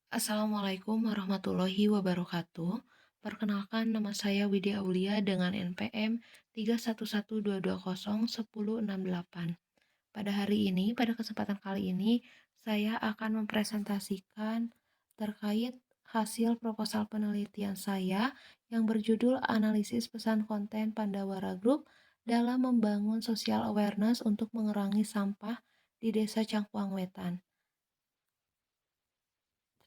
Assalamualaikum warahmatullahi wabarakatuh. Perkenalkan nama saya Widya Aulia dengan NPM 3112201068. Pada kesempatan kali ini, saya akan mempresentasikan terkait hasil proposal penelitian saya yang berjudul Analisis Pesan Konten Pandawara Group dalam membangun social awareness untuk mengurangi sampah di Desa Cangkuang Wetan.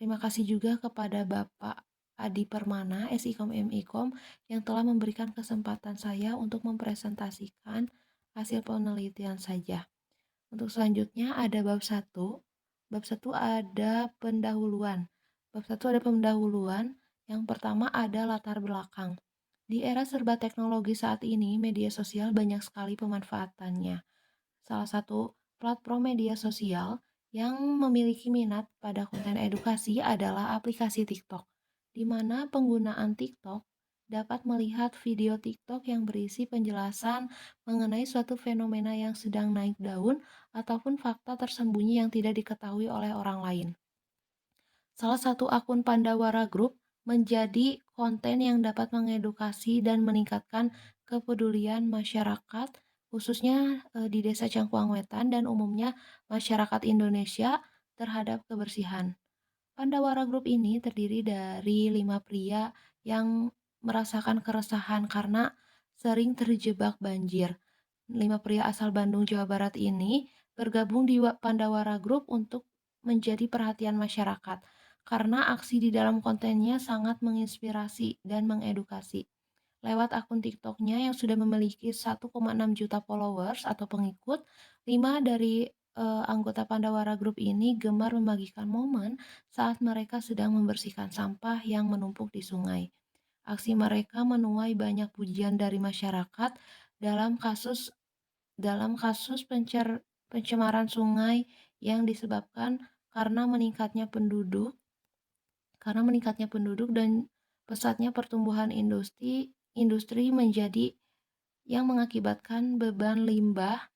Terima kasih juga kepada Bapak Adi Permana, SIKOM MIKOM, yang telah memberikan kesempatan saya untuk mempresentasikan hasil penelitian saja. Untuk selanjutnya ada bab 1. Bab 1 ada pendahuluan. Bab 1 ada pendahuluan. Yang pertama ada latar belakang. Di era serba teknologi saat ini, media sosial banyak sekali pemanfaatannya. Salah satu platform media sosial yang memiliki minat pada konten edukasi adalah aplikasi TikTok, di mana penggunaan TikTok dapat melihat video TikTok yang berisi penjelasan mengenai suatu fenomena yang sedang naik daun ataupun fakta tersembunyi yang tidak diketahui oleh orang lain. Salah satu akun Pandawara Group menjadi konten yang dapat mengedukasi dan meningkatkan kepedulian masyarakat, khususnya di Desa Cangkuang Wetan dan umumnya masyarakat Indonesia terhadap kebersihan. Pandawara Group ini terdiri dari 5 pria yang merasakan keresahan karena sering terjebak banjir. 5 pria asal Bandung, Jawa Barat ini bergabung di Pandawara Group untuk menjadi perhatian masyarakat karena aksi di dalam kontennya sangat menginspirasi dan mengedukasi. Lewat akun TikToknya yang sudah memiliki 1,6 juta followers atau pengikut, 5 dari anggota Pandawara Group ini gemar membagikan momen saat mereka sedang membersihkan sampah yang menumpuk di sungai. Aksi mereka menuai banyak pujian dari masyarakat dalam kasus pencemaran sungai yang disebabkan karena meningkatnya penduduk dan pesatnya pertumbuhan industri menjadi yang mengakibatkan beban limbah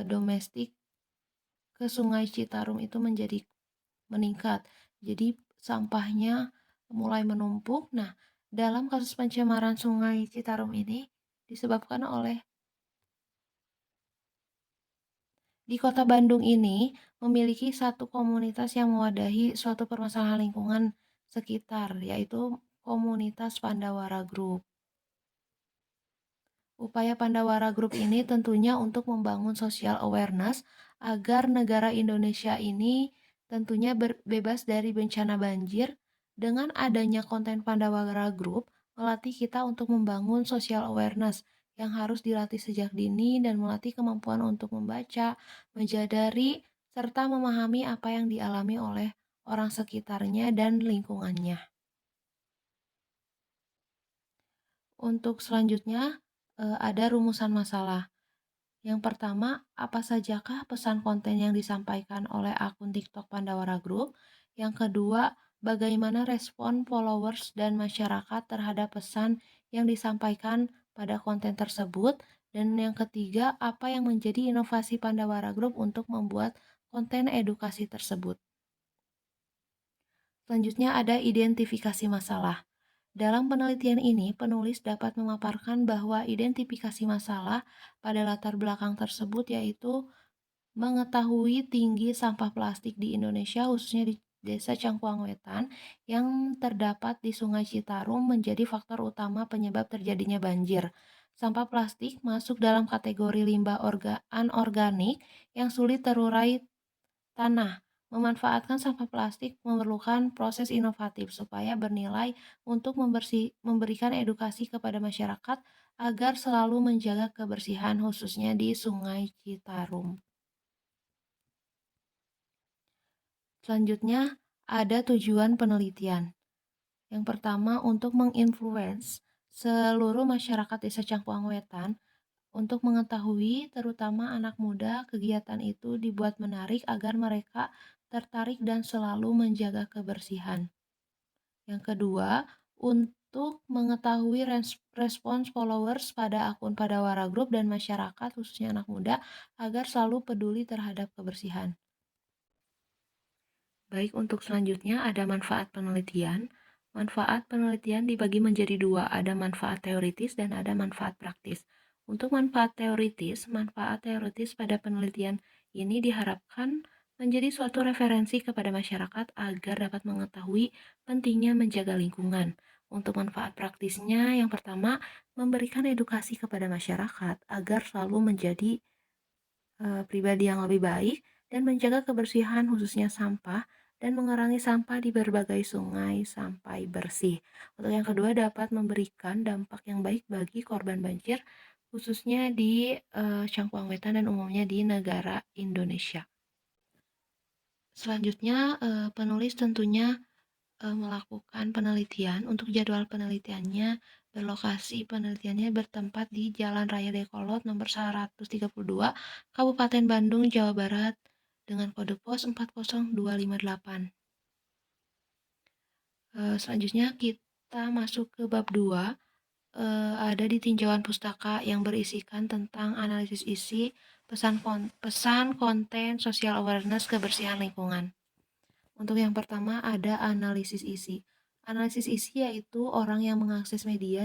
domestik ke Sungai Citarum itu menjadi meningkat. Jadi sampahnya mulai menumpuk. Nah, dalam kasus pencemaran Sungai Citarum ini disebabkan oleh di Kota Bandung ini memiliki satu komunitas yang mewadahi suatu permasalahan lingkungan sekitar, yaitu komunitas Pandawara Group. Upaya Pandawara Group ini tentunya untuk membangun social awareness agar negara Indonesia ini tentunya bebas dari bencana banjir. Dengan adanya konten Pandawara Group, melatih kita untuk membangun social awareness yang harus dilatih sejak dini dan melatih kemampuan untuk membaca, menjadari, serta memahami apa yang dialami oleh orang sekitarnya dan lingkungannya. Untuk selanjutnya, ada rumusan masalah. Yang pertama, apa sajakah pesan konten yang disampaikan oleh akun TikTok Pandawara Group? Yang kedua, bagaimana respon followers dan masyarakat terhadap pesan yang disampaikan pada konten tersebut? Dan yang ketiga, apa yang menjadi inovasi Pandawara Group untuk membuat konten edukasi tersebut? Selanjutnya ada identifikasi masalah. Dalam penelitian ini, penulis dapat memaparkan bahwa identifikasi masalah pada latar belakang tersebut yaitu mengetahui tinggi sampah plastik di Indonesia, khususnya di Desa Cangkuang Wetan, yang terdapat di Sungai Citarum menjadi faktor utama penyebab terjadinya banjir. Sampah plastik masuk dalam kategori limbah anorganik yang sulit terurai tanah. Memanfaatkan sampah plastik memerlukan proses inovatif supaya bernilai untuk memberikan edukasi kepada masyarakat agar selalu menjaga kebersihan khususnya di Sungai Citarum. Selanjutnya, ada tujuan penelitian. Yang pertama, untuk menginfluence seluruh masyarakat Desa Cangkuang Wetan untuk mengetahui, terutama anak muda, kegiatan itu dibuat menarik agar mereka tertarik dan selalu menjaga kebersihan. Yang kedua, untuk mengetahui respons followers pada akun Padawara Group dan masyarakat, khususnya anak muda, agar selalu peduli terhadap kebersihan. Baik, untuk selanjutnya ada manfaat penelitian. Manfaat penelitian dibagi menjadi dua, ada manfaat teoritis dan ada manfaat praktis. Untuk manfaat teoritis pada penelitian ini diharapkan menjadi suatu referensi kepada masyarakat agar dapat mengetahui pentingnya menjaga lingkungan. Untuk manfaat praktisnya, yang pertama, memberikan edukasi kepada masyarakat agar selalu menjadi pribadi yang lebih baik dan menjaga kebersihan khususnya sampah dan mengurangi sampah di berbagai sungai sampai bersih. Untuk yang kedua, dapat memberikan dampak yang baik bagi korban banjir khususnya di Cangkuang Wetan dan umumnya di negara Indonesia. Selanjutnya, penulis tentunya melakukan penelitian. Untuk jadwal penelitiannya, penelitiannya bertempat di Jalan Raya Dekolot nomor 132, Kabupaten Bandung, Jawa Barat, dengan kode pos 40258. Selanjutnya kita masuk ke bab 2, ada di tinjauan pustaka yang berisikan tentang analisis isi, pesan konten, social awareness, kebersihan lingkungan. Untuk yang pertama ada analisis isi. Analisis isi yaitu orang yang mengakses di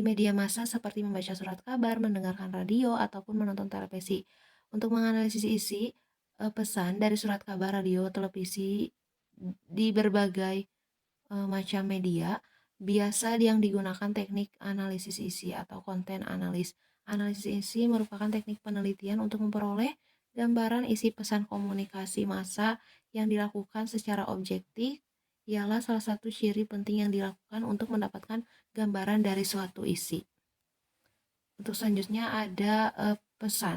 media massa seperti membaca surat kabar, mendengarkan radio, ataupun menonton televisi. Untuk menganalisis isi pesan dari surat kabar, radio, televisi di berbagai macam media, biasa yang digunakan teknik analisis isi atau konten analis. Analisis isi merupakan teknik penelitian untuk memperoleh gambaran isi pesan komunikasi massa yang dilakukan secara objektif. Ialah salah satu ciri penting yang dilakukan untuk mendapatkan gambaran dari suatu isi. Untuk selanjutnya ada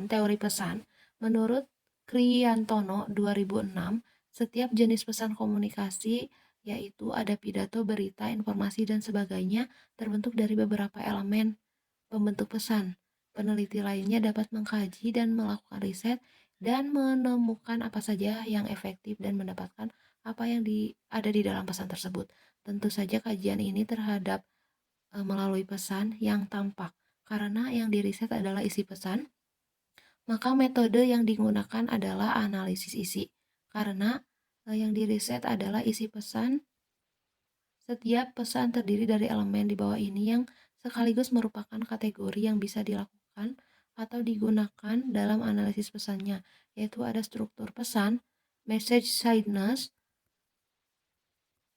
teori pesan. Menurut Kriyantono 2006, setiap jenis pesan komunikasi yaitu ada pidato, berita, informasi, dan sebagainya terbentuk dari beberapa elemen pembentuk pesan. Peneliti lainnya dapat mengkaji dan melakukan riset dan menemukan apa saja yang efektif dan mendapatkan apa yang ada di dalam pesan tersebut. Tentu saja kajian ini terhadap melalui pesan yang tampak. Karena yang diriset adalah isi pesan, maka metode yang digunakan adalah analisis isi. Karena yang diriset adalah isi pesan, setiap pesan terdiri dari elemen di bawah ini yang sekaligus merupakan kategori yang bisa dilakukan atau digunakan dalam analisis pesannya, yaitu ada struktur pesan, message sightness,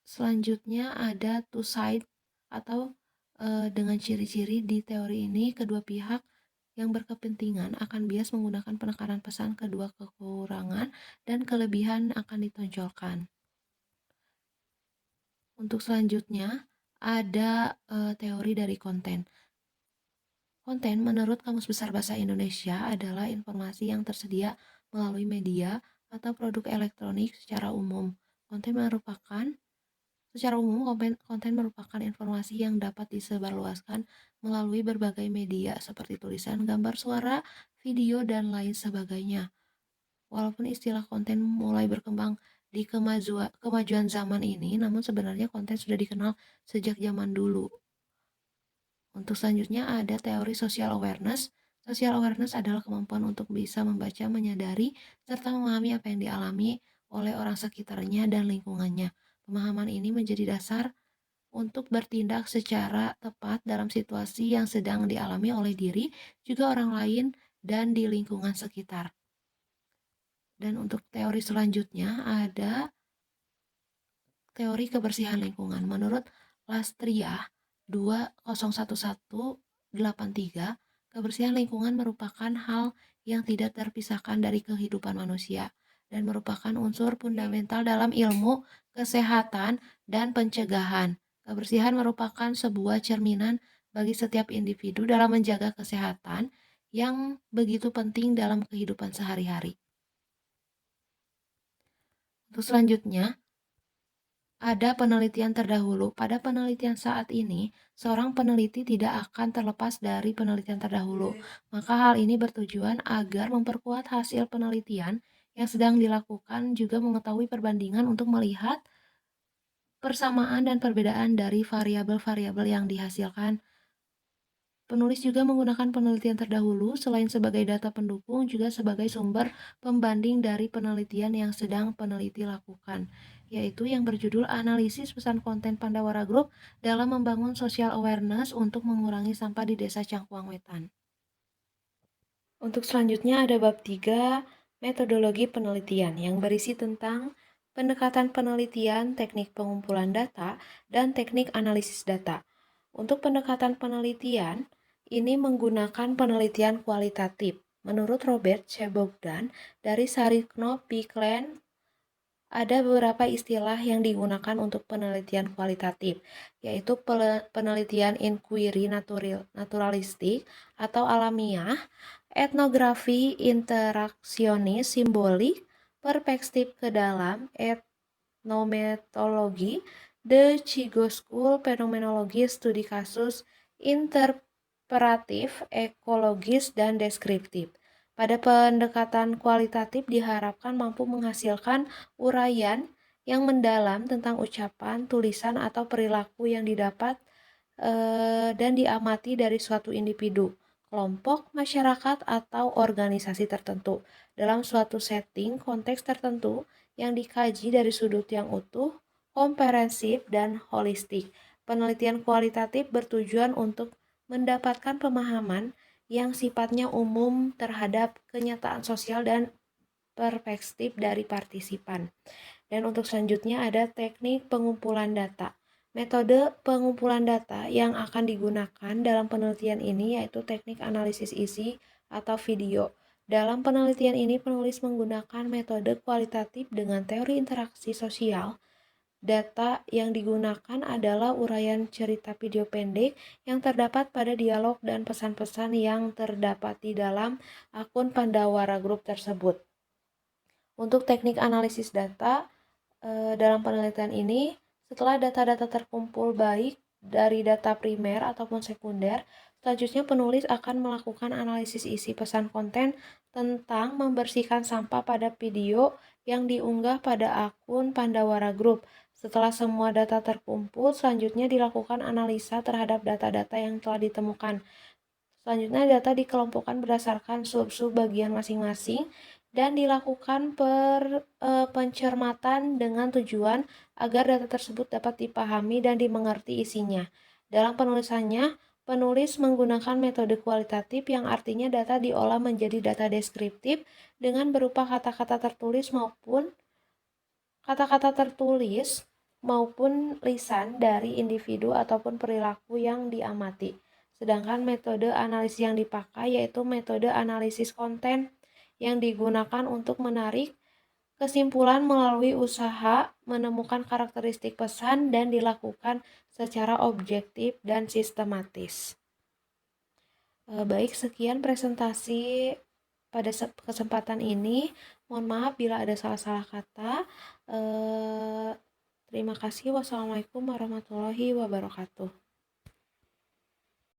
selanjutnya ada two-side atau dengan ciri-ciri di teori ini kedua pihak yang berkepentingan akan bias menggunakan penekanan pesan, kedua kekurangan dan kelebihan akan ditonjolkan. Untuk selanjutnya ada teori dari konten. Konten menurut Kamus Besar Bahasa Indonesia adalah informasi yang tersedia melalui media atau produk elektronik secara umum. Secara umum, konten merupakan informasi yang dapat disebarluaskan melalui berbagai media seperti tulisan, gambar, suara, video, dan lain sebagainya. Walaupun istilah konten mulai berkembang di kemajuan zaman ini, namun sebenarnya konten sudah dikenal sejak zaman dulu. Untuk selanjutnya ada teori social awareness. Social awareness adalah kemampuan untuk bisa membaca, menyadari, serta memahami apa yang dialami oleh orang sekitarnya dan lingkungannya. Pemahaman ini menjadi dasar untuk bertindak secara tepat dalam situasi yang sedang dialami oleh diri, juga orang lain, dan di lingkungan sekitar. Dan untuk teori selanjutnya ada teori kebersihan lingkungan. Menurut Lastria 201183, kebersihan lingkungan merupakan hal yang tidak terpisahkan dari kehidupan manusia dan merupakan unsur fundamental dalam ilmu kesehatan dan pencegahan. Kebersihan merupakan sebuah cerminan bagi setiap individu dalam menjaga kesehatan yang begitu penting dalam kehidupan sehari-hari. Untuk selanjutnya, ada penelitian terdahulu. Pada penelitian saat ini, seorang peneliti tidak akan terlepas dari penelitian terdahulu. Maka hal ini bertujuan agar memperkuat hasil penelitian yang sedang dilakukan, juga mengetahui perbandingan untuk melihat persamaan dan perbedaan dari variabel-variabel yang dihasilkan. Penulis juga menggunakan penelitian terdahulu selain sebagai data pendukung, juga sebagai sumber pembanding dari penelitian yang sedang peneliti lakukan, yaitu yang berjudul Analisis Pesan Konten Pandawara Group dalam Membangun Social Awareness untuk Mengurangi Sampah di Desa Cangkuang Wetan. Untuk selanjutnya ada bab 3, metodologi penelitian, yang berisi tentang pendekatan penelitian, teknik pengumpulan data, dan teknik analisis data. Untuk pendekatan penelitian, ini menggunakan penelitian kualitatif. Menurut Robert C. Bogdan dari Sarikno Piklen, ada beberapa istilah yang digunakan untuk penelitian kualitatif, yaitu penelitian inquiry naturalistik atau alamiah, etnografi interaksionis simbolik, perspektif ke dalam, etnometologi, The Chico School, fenomenologi, studi kasus, interperatif, ekologis, dan deskriptif. Pada pendekatan kualitatif diharapkan mampu menghasilkan uraian yang mendalam tentang ucapan, tulisan, atau perilaku yang didapat dan diamati dari suatu individu, kelompok, masyarakat, atau organisasi tertentu dalam suatu setting konteks tertentu yang dikaji dari sudut yang utuh, komprehensif, dan holistik. Penelitian kualitatif bertujuan untuk mendapatkan pemahaman yang sifatnya umum terhadap kenyataan sosial dan perspektif dari partisipan. Dan untuk selanjutnya ada teknik pengumpulan data. Metode pengumpulan data yang akan digunakan dalam penelitian ini yaitu teknik analisis isi atau video. Dalam penelitian ini penulis menggunakan metode kualitatif dengan teori interaksi sosial. Data yang digunakan adalah uraian cerita video pendek yang terdapat pada dialog dan pesan-pesan yang terdapat di dalam akun Pandawara Group tersebut. Untuk teknik analisis data, dalam penelitian ini, setelah data-data terkumpul baik dari data primer ataupun sekunder, selanjutnya penulis akan melakukan analisis isi pesan konten tentang membersihkan sampah pada video yang diunggah pada akun Pandawara Group. Setelah semua data terkumpul, selanjutnya dilakukan analisa terhadap data-data yang telah ditemukan. Selanjutnya data dikelompokkan berdasarkan sub-sub bagian masing-masing dan dilakukan pencermatan dengan tujuan agar data tersebut dapat dipahami dan dimengerti isinya. Dalam penulisannya, penulis menggunakan metode kualitatif yang artinya data diolah menjadi data deskriptif dengan berupa kata-kata tertulis maupun lisan dari individu ataupun perilaku yang diamati. Sedangkan metode analisis yang dipakai yaitu metode analisis konten yang digunakan untuk menarik kesimpulan melalui usaha menemukan karakteristik pesan dan dilakukan secara objektif dan sistematis. Baik, sekian presentasi pada kesempatan ini. Mohon maaf bila ada salah-salah kata. Terima kasih. Wassalamualaikum warahmatullahi wabarakatuh.